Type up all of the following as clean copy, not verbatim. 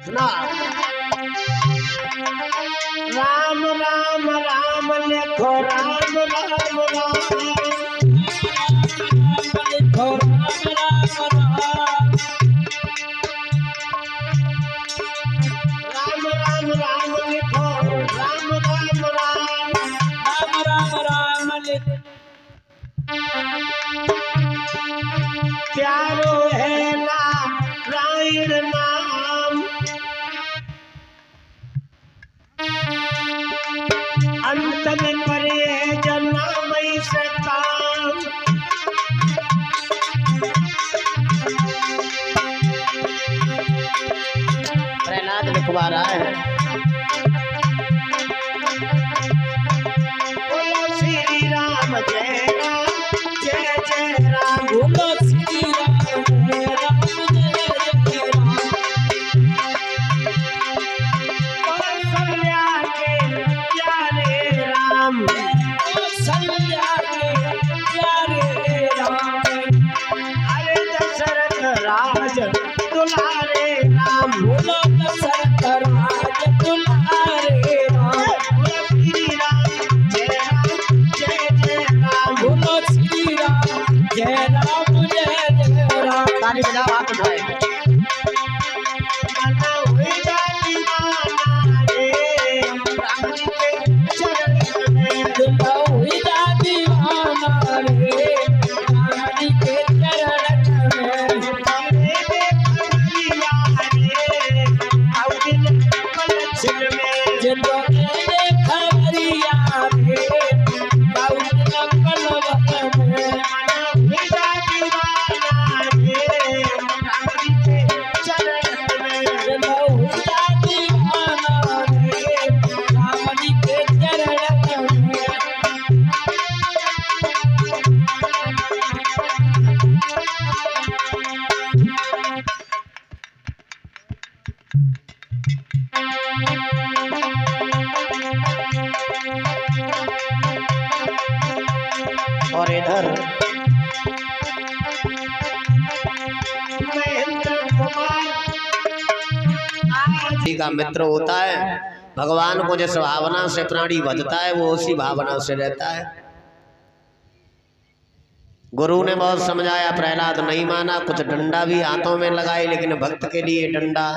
सुना। राम राम राम लिखो राम राम राम लिखो राम राम राम राम राम लिखो राम राम राम राम राम लिखो। प्यारो है नारायण नाम अंत में करे जन्मई से काम। प्रहलाद लिखवा रहा है बोलो श्री राम जय राम जय जय राम बोलो श्री राम जय राम जय जय राम। कौशल्या के प्यारे राम कौशल्या के प्यारे राम अरे दशरथ राज दुलारे राम बोलो दशरथ राज दुलारे राम बोलो श्री राम जय जय राम बोलो श्री राम जय राम। ताली बजाओ हाथ उठाए। और इधर का मित्र होता है। भगवान को जिस भावना से प्राणी भजता है वो उसी भावना से रहता है। गुरु ने बहुत समझाया, प्रहलाद नहीं माना, कुछ डंडा भी हाथों में लगाए, लेकिन भक्त के लिए डंडा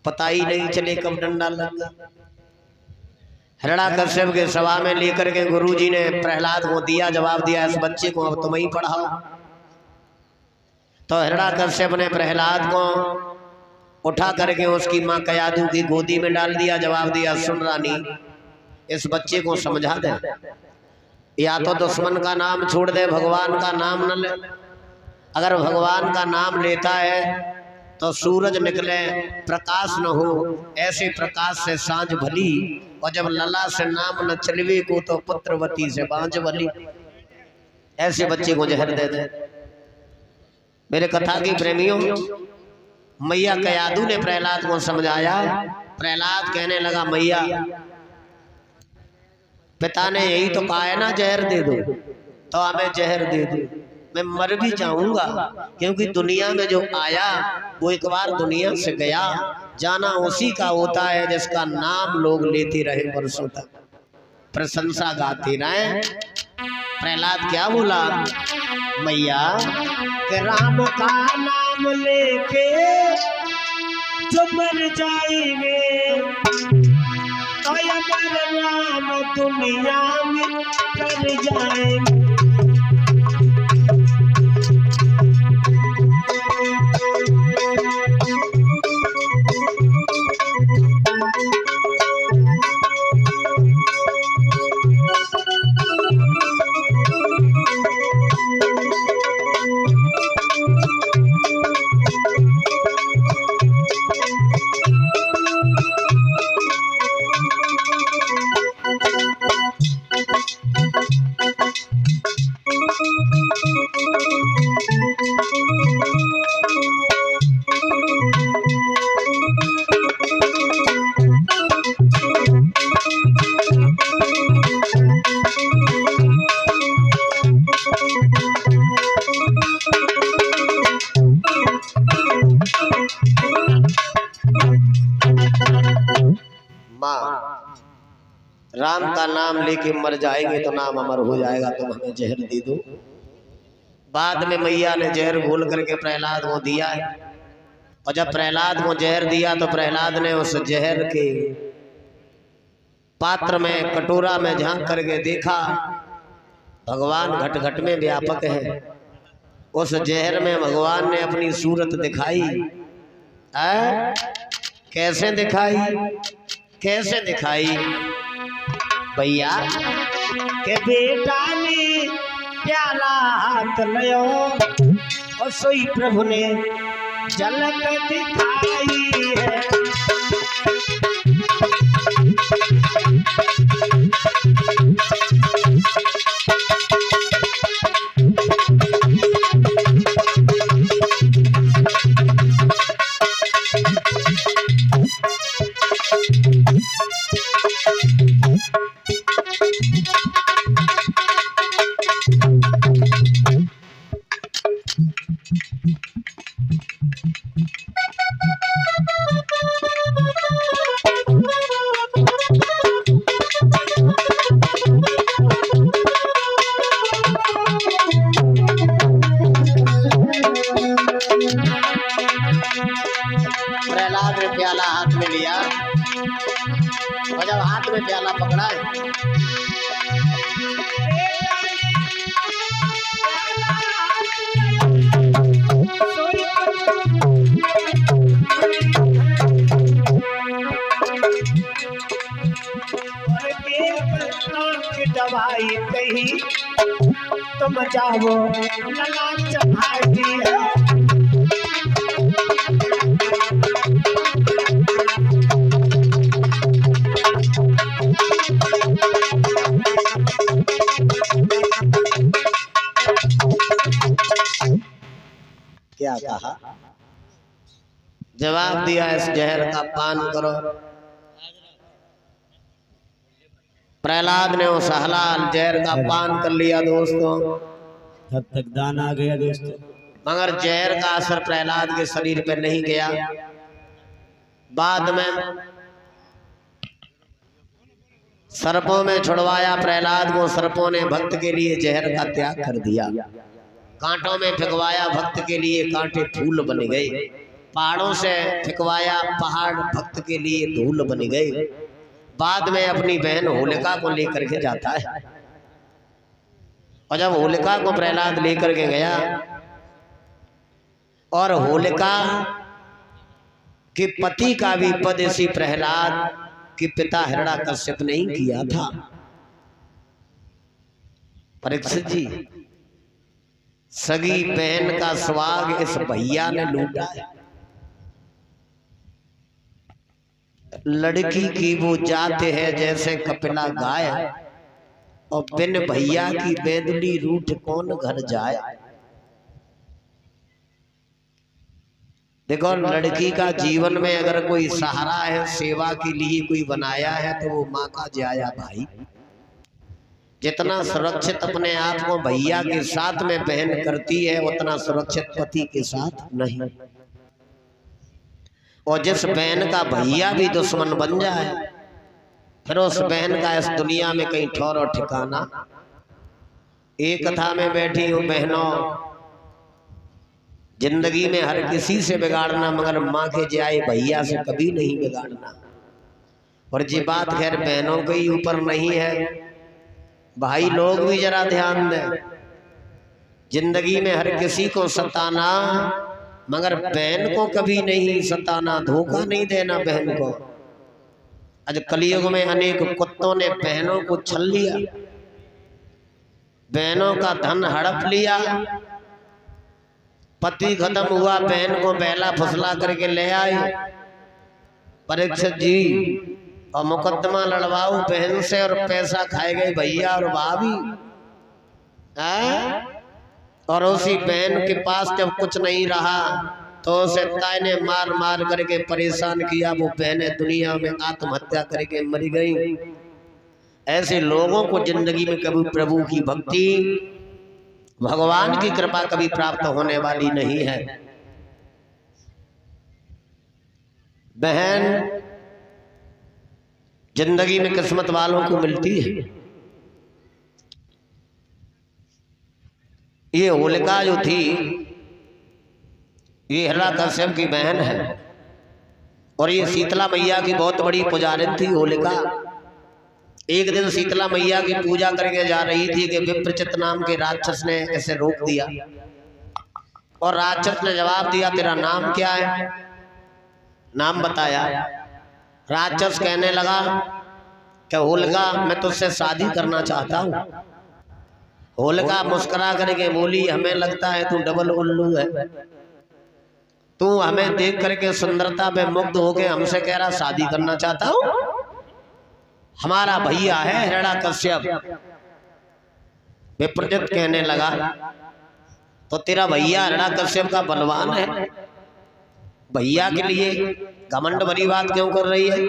पता ही नहीं चले कब डंडा लगा। हिरण्याकश्यप के सभा में लेकर के गुरुजी ने प्रहलाद को दिया, जवाब दिया इस बच्चे को अब तुम ही पढ़ाओ। तो हिरण्याकश्यप ने प्रहलाद को उठा करके उसकी माँ कयाधु की गोदी में डाल दिया, जवाब दिया सुन रानी इस बच्चे को समझा दे, या तो दुश्मन का नाम छोड़ दे, भगवान का नाम न ले। अगर भगवान का नाम लेता है तो सूरज निकले प्रकाश न हो, ऐसे प्रकाश से सांझ भली, और जब लला से नाम न चलवे को तो पुत्रवती से बांझ भली। ऐसे बच्चे को जहर दे दे। मेरे कथा की प्रेमियों, मैया कयाधु ने प्रहलाद को समझाया। प्रहलाद कहने लगा मैया पिता ने यही तो कहा है ना जहर दे दो, तो हमें जहर दे दो, मैं मर भी जाऊंगा, क्योंकि दुनिया में जो आया वो एक बार दुनिया से गया, जाना उसी का होता है जिसका नाम लोग लेते रहे वर्षों तक, प्रशंसा गाते रहे। प्रहलाद क्या बोला, मैया कि राम का नाम लेके जो मर जाएंगे तो अमर नाम दुनिया में कर जाएंगे। माँ राम का नाम लेके मर जाएंगे तो नाम अमर हो जाएगा, तुम हमें जहर दे दो। बाद में मैया ने जहर घोल करके प्रहलाद को दिया, और जब प्रहलाद को जहर दिया तो प्रहलाद ने उस जहर के पात्र में कटोरा में झांक करके देखा भगवान घट घट में व्यापक है। उस जहर में भगवान ने अपनी सूरत दिखाई। कैसे दिखाई, कैसे दिखाई भैया के बेटा ने प्याला हाथ लियो और सोई प्रभु ने झलक दिखाई है। प्रहलाद ने प्याला हाथ में लिया और जब हाथ में प्याला पकड़ा दवाई कही तुम जाओ ललाट भाई है। क्या कहा? जवाब दिया इस जहर का पान करो। प्रहलाद ने उस हलाल जहर का पान कर लिया दोस्तों, तब तक दान आ गया दोस्तों। मगर जहर का असर प्रहलाद के शरीर पर नहीं गया। बाद में सर्पों में छुड़वाया प्रहलाद को, सर्पों ने भक्त के लिए जहर का त्याग कर दिया। कांटों में फेंकवाया, भक्त के लिए कांटे फूल बन गए। पहाड़ों से फेंकवाया, पहाड़ भक्त के लिए धूल बन गए। बाद में अपनी बहन होलिका को लेकर के जाता है, और जब होलिका को प्रहलाद लेकर के गया और होलिका के पति का भी पद इसी प्रहलाद के पिता हिरण्याकश्यप ने ही किया था। परीक्षित जी, सगी बहन का स्वाग इस भैया ने लूटा है। लड़की की वो जाते है जैसे कपिला गाय, और बिन भैया की बेदली रूठ कौन घर जाए। देखो, लड़की का जीवन में अगर कोई सहारा है, सेवा के लिए कोई बनाया है, तो वो माँ का जाया भाई। जितना सुरक्षित अपने आप को भैया के साथ में बहन करती है, उतना सुरक्षित पति के साथ नहीं। और जिस बहन का भैया भी दुश्मन बन जाए, फिर उस बहन का इस दुनिया में कहीं ठौर और ठिकाना। एक कथा में बैठी हूँ बहनों, जिंदगी में हर किसी से बिगाड़ना, मगर माँ के जाए भैया से कभी नहीं बिगाड़ना। और ये बात खैर बहनों के ही ऊपर नहीं है, भाई लोग भी जरा ध्यान दें। जिंदगी में हर किसी को सताना, मगर बहन को कभी नहीं सताना, धोखा नहीं देना बहन को। आज कलयुग में अनेक कुत्तों ने बहनों को छल लिया, बहनों का धन हड़प लिया। पति खत्म हुआ, बहन को बहला फुसला करके ले आए परीक्षित जी, और मुकदमा लड़वाओ बहन से, और पैसा खाए गए भैया और भाभी। और उसी बहन के पास जब कुछ नहीं रहा तो उसे ताई ने मार मार करके परेशान किया। वो बहनें दुनिया में आत्महत्या करके मर गई। ऐसे लोगों को जिंदगी में कभी प्रभु की भक्ति, भगवान की कृपा कभी प्राप्त होने वाली नहीं है। बहन जिंदगी में किस्मत वालों को मिलती है। ये होलिका जो थी ये हिरण्यकश्यप की बहन है और ये शीतला मैया की बहुत बड़ी पुजारिन थी होलिका। एक दिन शीतला मैया की पूजा करके जा रही थी कि विप्रचित नाम के राक्षस ने इसे रोक दिया और राक्षस ने जवाब दिया, तेरा नाम क्या है? नाम बताया। राक्षस कहने लगा कि होलिका मैं तुझसे शादी करना चाहता हूँ। होलिका मुस्कुरा करके बोली, हमें लगता है तू डबल उल्लू है, तू हमें देख करके सुंदरता पे मुग्ध होके हमसे कह रहा शादी करना चाहता हूँ। हमारा भैया है हिरण्यकश्यप। विप्रचित कहने लगा, तो तेरा भैया हिरण्यकश्यप का बलवान है, भैया के लिए घमंड भरी बात क्यों कर रही है?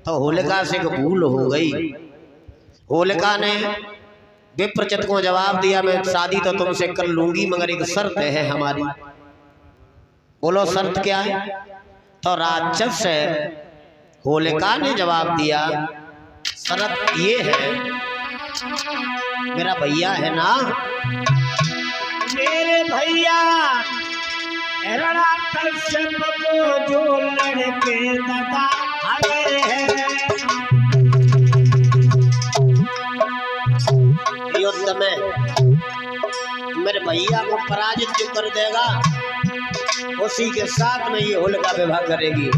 तो होलिका से एक भूल हो गई। होलिका ने विप्रचित को जवाब दिया, मैं शादी तो तुमसे कर लूंगी मगर एक शर्त है हमारी। बोलो शर्त क्या है? तो राक्षस से होलिका ने जवाब दिया, शर्त ये है, मेरा भैया है ना, मेरे भैया हिरण्यकश्यप को जो लड़के दादा हरे हैं, युद्ध में मेरे भैया को पराजित जो कर देगा उसी के साथ में ये होलिका विवाह करेगी।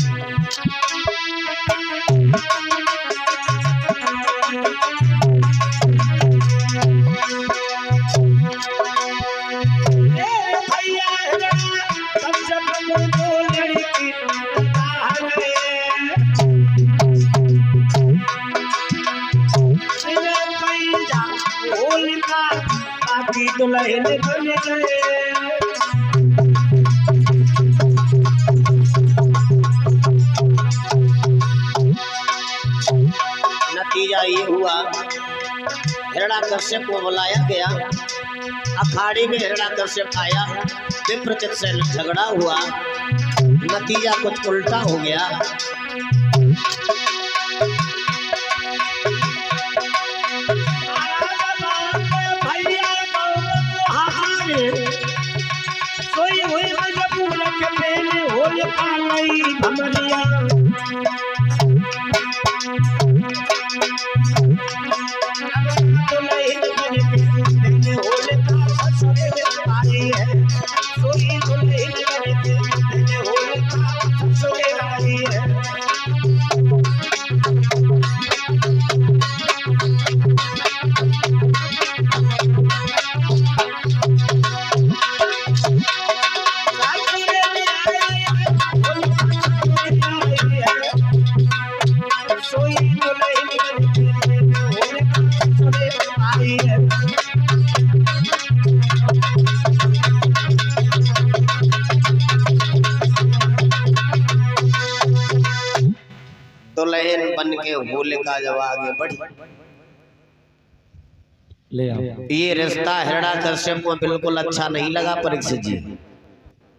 दुल्हन बन गए। नतीजा ये हुआ, हिरण्यकश्यप को बुलाया गया। अखाड़े में हिरण्यकश्यप आया, विप्रचित से झगड़ा हुआ, नतीजा कुछ उल्टा हो गया। सोई हुई मजबूर के पहले होलिका लाई भमरिया, दुल्हन बन के पहले होलिका ससुरे में आई है। सोई दुल्हन बन के पहले होलिका ससुरे में आई है। दुल्हन बन के होलिका जब आगे बढ़ी, ले आओ। ये रिश्ता हिरण्यकश्यप को बिल्कुल अच्छा नहीं लगा। परीक्षित जी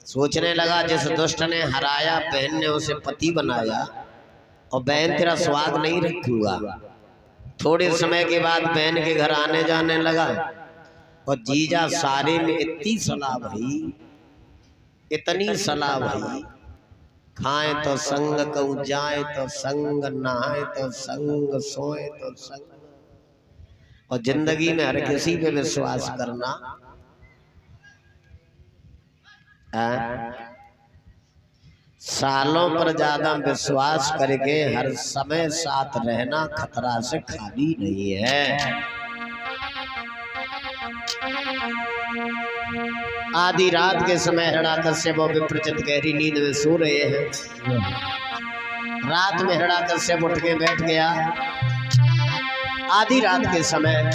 सोचने लगा, जिस दुष्ट ने हराया बहन ने उसे पति बनाया और बहन तेरा स्वाद नहीं रखूंगा। थोड़े समय के बाद बहन के घर आने जाने लगा और जीजा सारे में इतनी सलाह भई, इतनी सलाह भई, खाए तो संग कहूँ, जाए तो संग, नहाए तो संग, सोए तो संग। और जिंदगी में हर किसी पे विश्वास करना, सालों पर ज्यादा विश्वास करके हर समय साथ रहना खतरा से खाली नहीं है। आधी रात के समय हिरण्यकश्यप और विप्रचित गहरी नींद में सो रहे हैं। रात में हिरण्यकश्यप उठ के बैठ गया। आधी रात के समय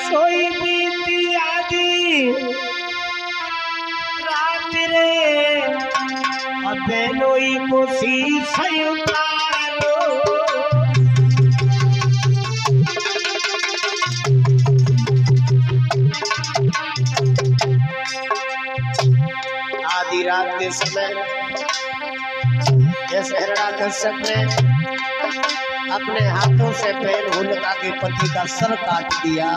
सोई बीती आधी रात रे, और बेनोई को शीश उतारो। आधी रात के समय जैसे हिरण्यकश्यप ने अपने हाथों से पैर होलिका के पति का सर काट दिया।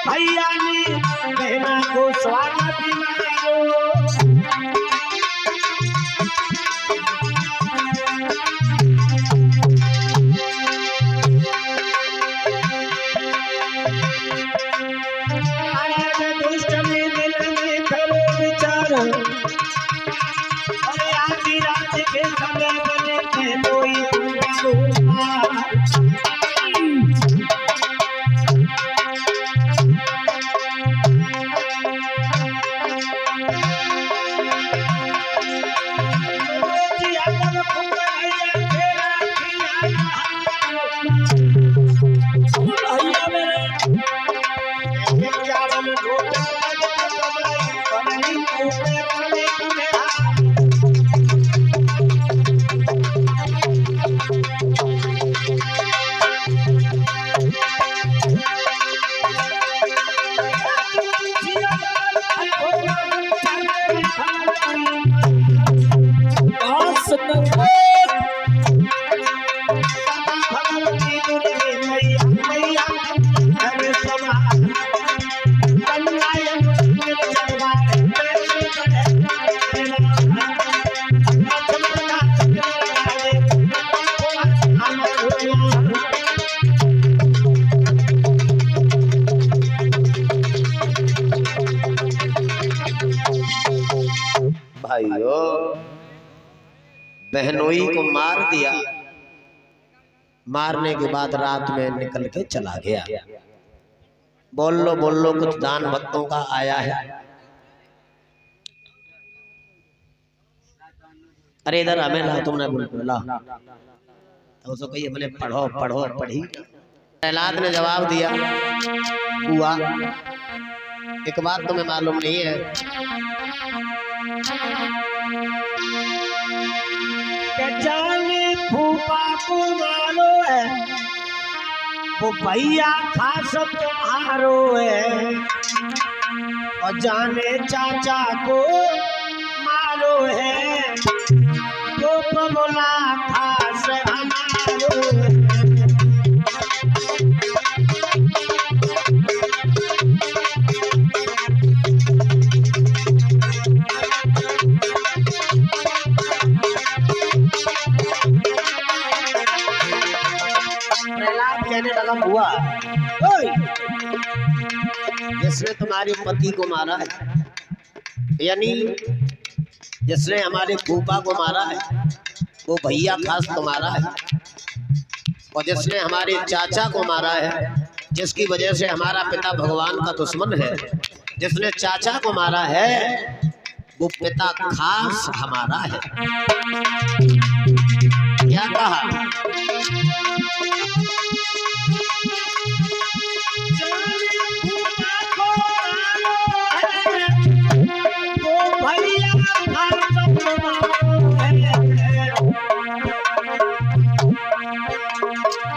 भैया ने बहना को स्वागत मारो। दुष्ट में दिल में करो विचार, अरे आधी रात के समय बने थे कोई भाइयों, बहनोई को मार दिया। मारने के बाद रात में निकल के चला गया। बोल लो कुछ दान भक्तों का आया है। अरे इधर हमें ला, तुमने बोला तो उसको कहिए मैंने पढ़ो पढ़ो पढ़ी। प्रहलाद ने जवाब दिया, हुआ एक बात तुम्हें मालूम नहीं है, जाने फूफा को मारो है, वो भैया खास तुम्हारो है, और जाने चाचा को मारो है, वो बबला खास हमारो है। कहने लगा, हुआ जिसने तुम्हारे पति को मारा है, यानी जिसने हमारे फूफा को मारा है, वो भैया खास तुम्हारा है, और जिसने हमारे चाचा को मारा है, जिसकी वजह से हमारा पिता भगवान का दुश्मन है, जिसने चाचा को मारा है वो पिता खास हमारा है। क्या कहा?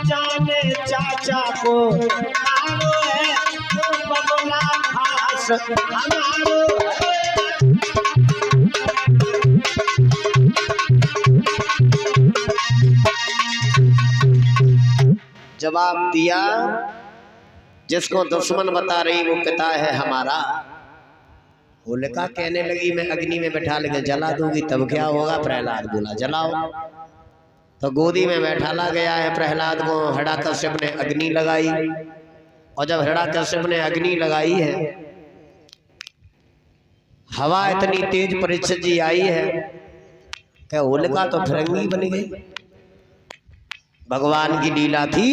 जाने चाचा को मारो है, बबला खास हमारो है। जवाब दिया, जिसको दुश्मन बता रही वो पिता है हमारा। होलिका कहने लगी मैं अग्नि में बैठा लेके जला दूंगी तब क्या होगा? प्रहलाद बोला जलाओ। तो गोदी में बैठाला गया है प्रहलाद को। हिरण्यकश्यप ने अग्नि लगाई, और जब हिरण्यकश्यप ने अग्नि लगाई है, हवा इतनी तेज परीक्षित जी आई है कि होलिका तो फिरंगी बन गई। भगवान की लीला थी,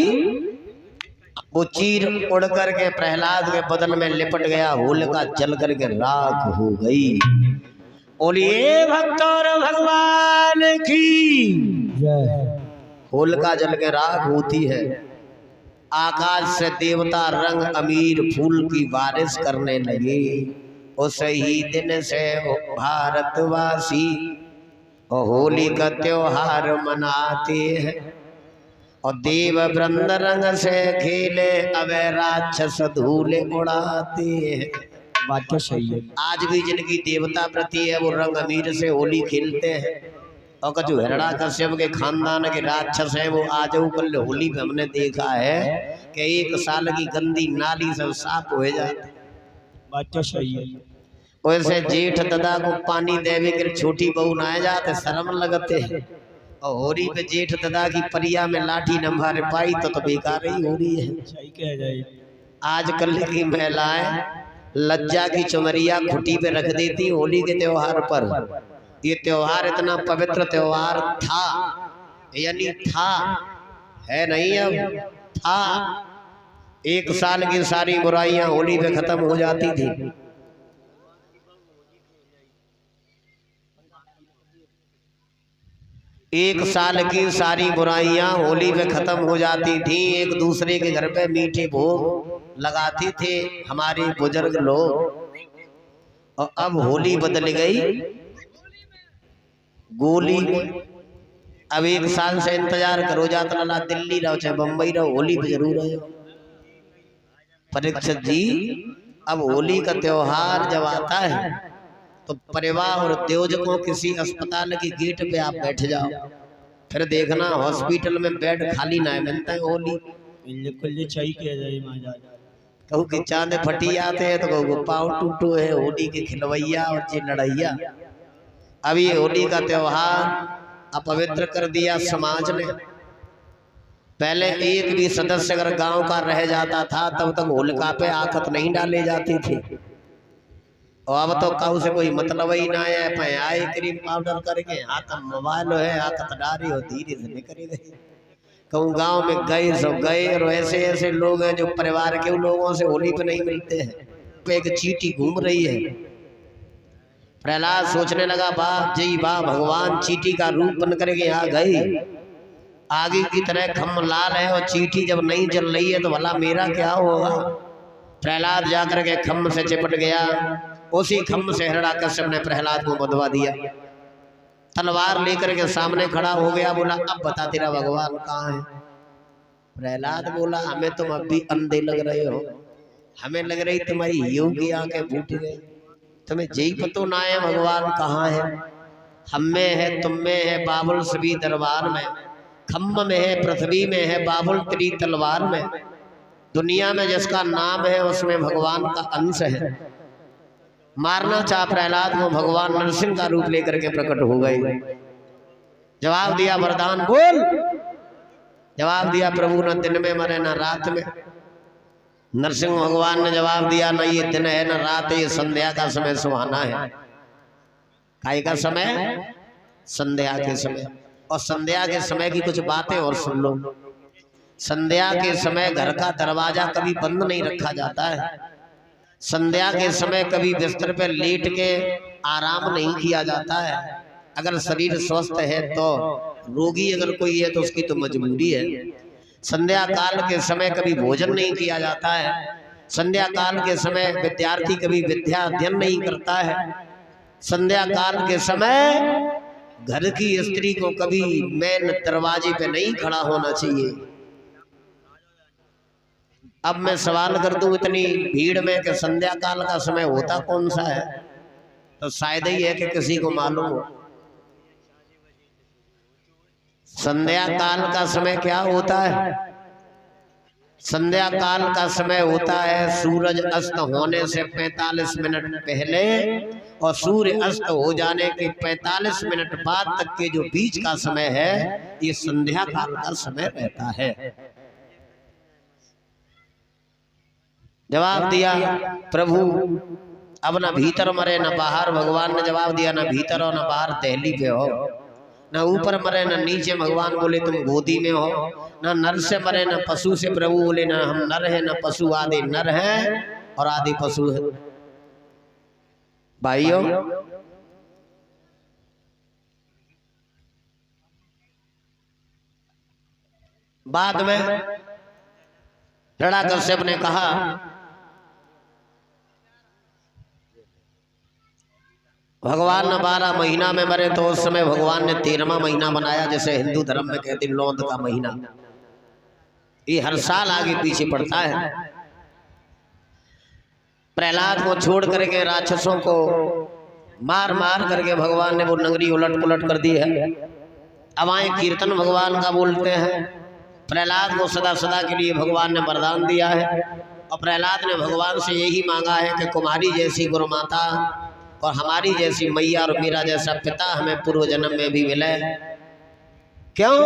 वो चीर उड़ करके प्रहलाद के बदन में लिपट गया, होलिका जल करके राख हो गई। बोलिए भक्तों भगवान की जय। होलिका जल के राख होती है आकाश से देवता रंग अमीर फूल की बारिश करने लगे। उस ही दिन से भारतवासी होली का त्योहार मनाते हैं और देव वृंद रंग से खेले अब राक्षस धूल उड़ाते हैं। बात तो सही है। आज भी जिनकी देवता प्रति है वो रंग अमीर से होली खेलते हैं। और जो हिरणा कश्यप के खानदान के राक्षस हैं वो आज कल होली में हमने देखा है कि 1 साल की गंदी नाली सब साफ हो जाते। बात तो सही है। वैसे जेठ दादा को पानी देवे के छोटी बहू नहाए जाते शर्म लगते हैं। और होरी पे जेठ दादा की परिया में लाठी नंबर पाई तो बेकार ही हो रही है। सही कह रहे। आजकल की महिलाएं लज्जा की चुनरिया खुटी पे रख देती होली के त्योहार पर। ये त्योहार इतना पवित्र त्योहार था, यानी था, है नहीं अब था। 1 साल की सारी बुराइयां होली पे खत्म हो जाती थी। एक साल की सारी बुराइयां होली पे खत्म हो जाती थी। एक दूसरे के घर पे मीठे भोग लगाते थे हमारे बुजुर्ग लोग। और अब होली बदल गई गोली में। अब 1 साल से इंतजार करो, जाता ला दिल्ली रहो चाहे बम्बई रहो, होली पे जरूर रहो। परीक्षित जी, अब होली का त्योहार जब आता है तो परिवार और द्योजकों किसी अस्पताल की गेट पे आप बैठ जाओ, फिर देखना हॉस्पिटल में बेड खाली ना मिलता है होली। बिल्कुल सही कह रहे महाराज। कहूँ कि चांद फटी आते हैं तो कहूँ पाँव टूटो है होली के खिलवैया और जे लड़ैया। अब ये होली का त्योहार अपवित्र कर दिया समाज ने। पहले एक भी सदस्य अगर गांव का रह जाता था तब तक होलिका पे आखत नहीं डाले जाती थी। और अब तो कहू से कोई मतलब ही ना है। पे आए क्रीम पाउडर करके हाथ मोबाइल है आखत डारी हो धीरे से निकल गई। कहूँ गांव में गए सो गए। और ऐसे ऐसे लोग हैं जो परिवार के लोगों से होली पे नहीं मिलते हैं। पे एक चींटी घूम रही है। प्रहलाद सोचने लगा बाप जी वाह, भगवान चींटी का रूप बन करके यहाँ गई। आगे की तरह खम्म लाल है और चींटी जब नहीं जल रही है तो भला मेरा क्या होगा। प्रहलाद जाकर के खम्म से चिपट गया। उसी खम्म से हिरण्याकश्यप ने प्रहलाद को बंधवा दिया। तलवार लेकर के सामने खड़ा हो गया। बोला अब बता तेरा भगवान कहाँ है। प्रहलाद बोला हमें तुम अब भी अंधे लग रहे हो। हमें लग रही तुम्हारी योगी आंखें फूट गई। तुम्हें यही पतो ना है भगवान कहाँ है। हम में है, तुम में है, बाबुल सभी दरबार में। खम्म में है, पृथ्वी में है, बाबुल तेरी तलवार में। दुनिया में जिसका नाम है उसमें भगवान का अंश है। मारना चाह प्रहलाद को भगवान नरसिंह का रूप लेकर के प्रकट हो गए। जवाब दिया वरदान बोल। जवाब दिया प्रभु न दिन में मरे न रात में। नरसिंह भगवान ने जवाब दिया न ये दिन है न रात, ये संध्या का समय सुहाना है। काय का समय? संध्या के समय। और संध्या के समय की कुछ बातें और सुन लो। संध्या के समय घर का दरवाजा कभी बंद नहीं रखा जाता है। संध्या के समय कभी बिस्तर पर लेट के आराम नहीं किया जाता है। अगर शरीर स्वस्थ है तो, रोगी अगर कोई है तो उसकी तो मजबूरी है। संध्या काल के समय कभी भोजन नहीं किया जाता है। संध्या काल के समय विद्यार्थी कभी विद्या अध्ययन नहीं करता है। संध्या काल के समय घर की स्त्री को कभी मेन दरवाजे पे नहीं खड़ा होना चाहिए। अब मैं सवाल कर दूं इतनी भीड़ में कि संध्या काल का समय होता कौन सा है, तो शायद ही है कि किसी को मालूम हो। संध्या काल का समय क्या होता है? संध्या काल का समय होता है सूरज अस्त होने से 45 मिनट पहले और सूर्य अस्त हो जाने के 45 मिनट बाद तक के जो बीच का समय है ये संध्या काल का समय रहता है। जवाब दिया प्रभु अब ना भीतर मरे ना बाहर। भगवान ने जवाब दिया ना भीतर हो ना बाहर, दहली पे हो। ना ऊपर मरे ना नीचे। भगवान बोले तुम गोदी में हो। ना नर से मरे ना पशु से। प्रभु बोले ना हम नर है ना पशु, आदि नर है और आदि पशु है। भाइयों बाद में हिरण्यकश्यप ने कहा भगवान न 12 महीना में मरे तो उस समय भगवान ने 13वां महीना बनाया, जैसे हिंदू धर्म में कहते लौंद का महीना। ये हर साल आगे पीछे पड़ता है। प्रहलाद को छोड़ करके राक्षसों को मार मार करके भगवान ने वो नगरी उलट पुलट कर दी है। अब आए कीर्तन भगवान का बोलते हैं। प्रहलाद को सदा सदा के लिए भगवान ने वरदान दिया है और प्रहलाद ने भगवान से यही मांगा है कि तुम्हारी जैसी गुरु माता और हमारी जैसी मैया और मेरा जैसा पिता हमें पूर्व जन्म में भी मिले। क्यों?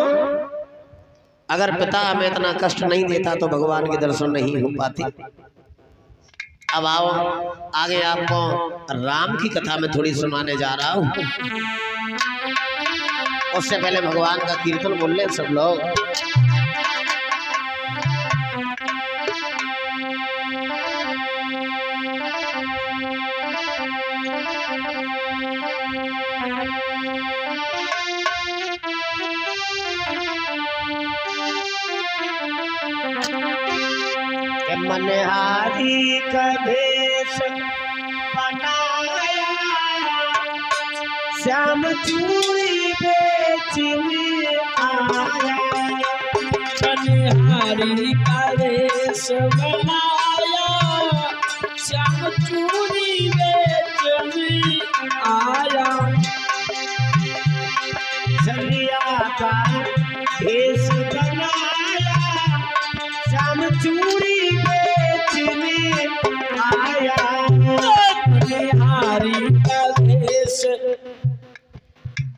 अगर पिता हमें इतना कष्ट नहीं देता तो भगवान के दर्शन नहीं हो पाते। अब आओ आगे आपको राम की कथा में थोड़ी सुनाने जा रहा हूं। उससे पहले भगवान का कीर्तन बोल ले सब लोग। मनहारी का भेष बनाया, श्याम चूड़ी बेचने आया। मनहारी का भेष बनाया, श्याम चूड़ी बेचने आया। झलिया का भेष बनाया, श्याम चूड़ी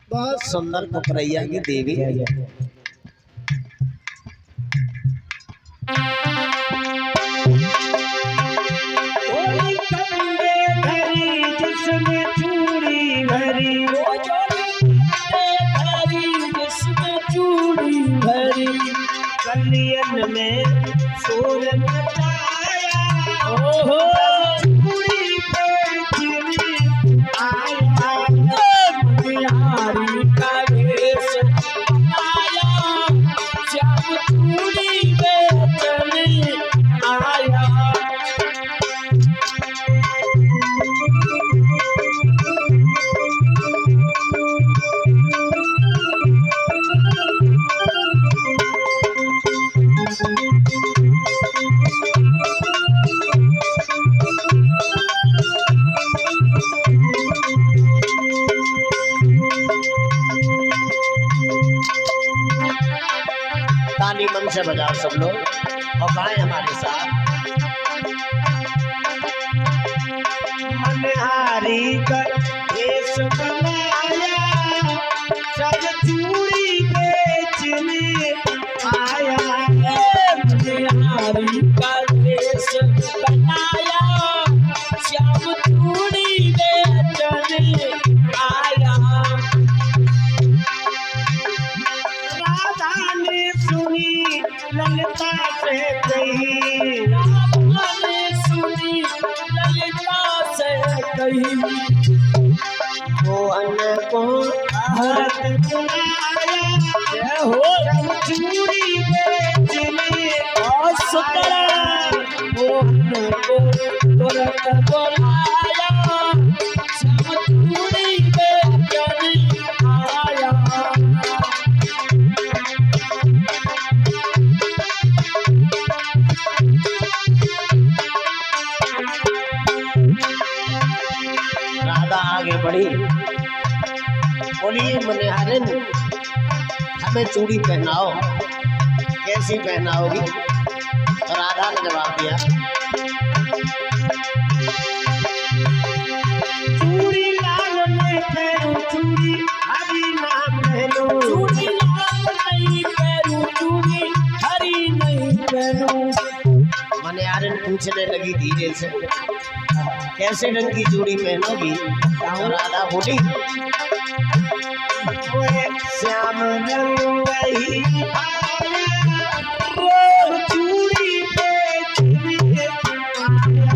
बहुत सुंदर पकड़ैया की देवी है। जिसमें चूड़ी भरी, जिसमें चूड़ी भरी, कलियन में शोर मचाया। ओहो चूड़ी बेचने आया। मनहारी का भेष बनाया, श्याम चूड़ी बेचने आया। ताली मन से बजाओ सब लोग और गाएं हमारे साथ। मनहारी का भेष बनाया, सब चूड़ी बेचने आया। मनहारी का भेष बनाया, श्याम चूड़ी बेचने आया। राधा ने सुनी ललिता से कही, राधा ने सुनी ललिता से कही, मोहन को भरत बुलाया। जय हो सब चूड़ी बेचने सुतरा मोहन को तुरंत बुलाया, श्याम चूड़ी बेचने आया। राधा आगे बढ़ी, बोलिए मनहारिन हमें चूड़ी पहनाओ। कैसी पहनाओगी? तो राधा ने जवाब दिया चूड़ी लाल में पहनूं, चूड़ी हरी ना पहनूं। चूड़ी लाल नहीं पहनूं, चूड़ी हरी नहीं पहनूं। मनहारिन पूछने लगी धीरे से कैसे रंग की चूड़ी पहनोगी? तो राधा बोली श्याम रंग वही आया, वो चूड़ी बेचने आया।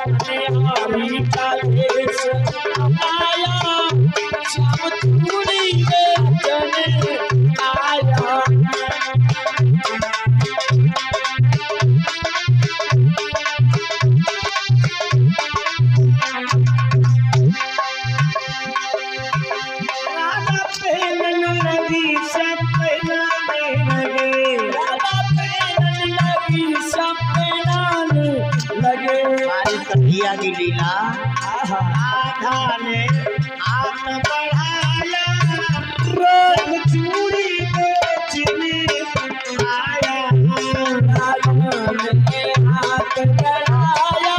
मनहारी का भेष बनाया, श्याम चूड़ी बेचने आया। कन्हैया की लीला। राधा ने हाथ बढ़ाया, रंग चूड़ी बेचने आया। राधा ने हाथ बढ़ाया,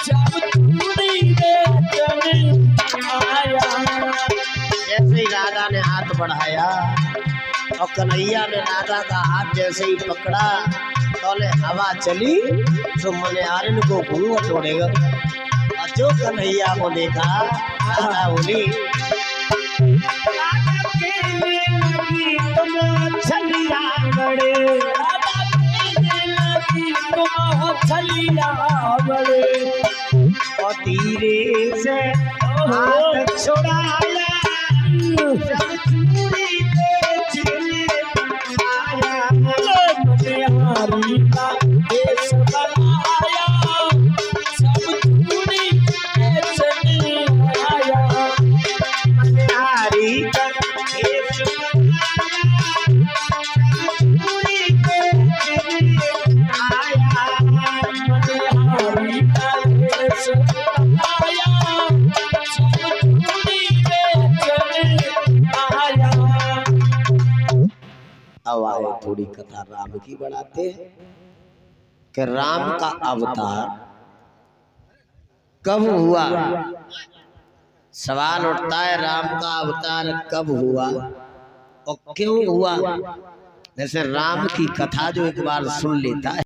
जब चूड़ी बेचने आया। जैसे ही राधा ने हाथ बढ़ाया और कन्हैया ने राधा का हाथ जैसे ही पकड़ा, तोले हवा चली तो मनिहारिन को घूंघट उड़ेगा। और जो कन्हैया को देखा राधा बोली, राधा कहने लगी तुम छलिया बड़े, राधा कहने लगी तुम छलिया बड़े। और धीरे से हाथ छुड़ाया, जब चूड़ी बेचने आया। मनिहारी का देश बनाया, सब चूड़ी बेचने आया। मनिहारी का देश बनाया, चूड़ी बेचने आया। मनिहारी का देश बनाया, सब चूड़ी बेचने आया। अब आए थोड़ी कथा राम की बढ़ाते हैं कि राम का अवतार कब हुआ। सवाल उठता है राम का अवतार कब हुआ और क्यों हुआ। जैसे राम की कथा जो एक बार सुन लेता है